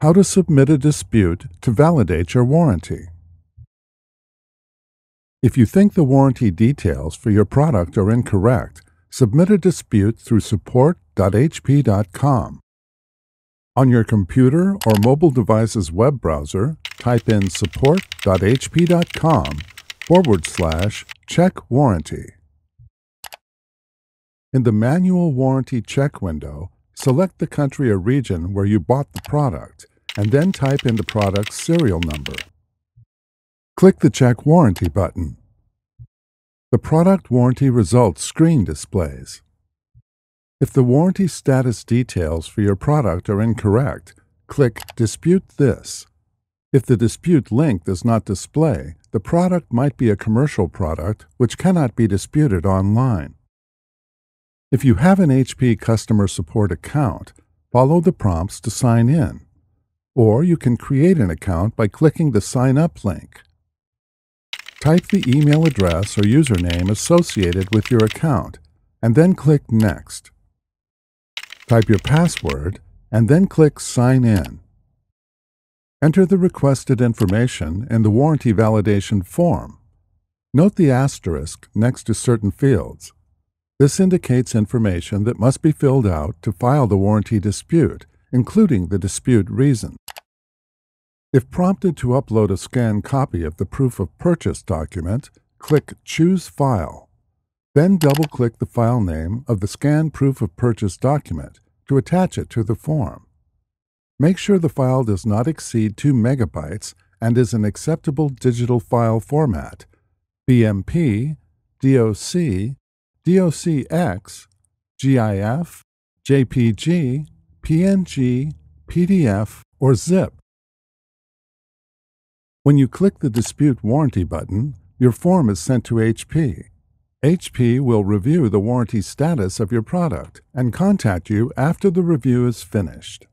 How to submit a dispute to validate your warranty. If you think the warranty details for your product are incorrect, submit a dispute through support.hp.com. On your computer or mobile device's web browser, type in support.hp.com/check warranty. In the manual warranty check window, select the country or region where you bought the product, and then type in the product's serial number. Click the Check Warranty button. The product warranty results screen displays. If the warranty status details for your product are incorrect, click Dispute This. If the dispute link does not display, the product might be a commercial product which cannot be disputed online. If you have an HP customer support account, follow the prompts to sign in. Or you can create an account by clicking the Sign Up link. Type the email address or username associated with your account, and then click Next. Type your password, and then click Sign In. Enter the requested information in the warranty validation form. Note the asterisk next to certain fields. This indicates information that must be filled out to file the warranty dispute, including the dispute reason. If prompted to upload a scanned copy of the proof of purchase document, click Choose File. Then double-click the file name of the scanned proof of purchase document to attach it to the form. Make sure the file does not exceed 2 megabytes and is an acceptable digital file format: BMP, DOC, DOCX, GIF, JPG, PNG, PDF, or ZIP. When you click the Dispute Warranty button, your form is sent to HP. HP will review the warranty status of your product and contact you after the review is finished.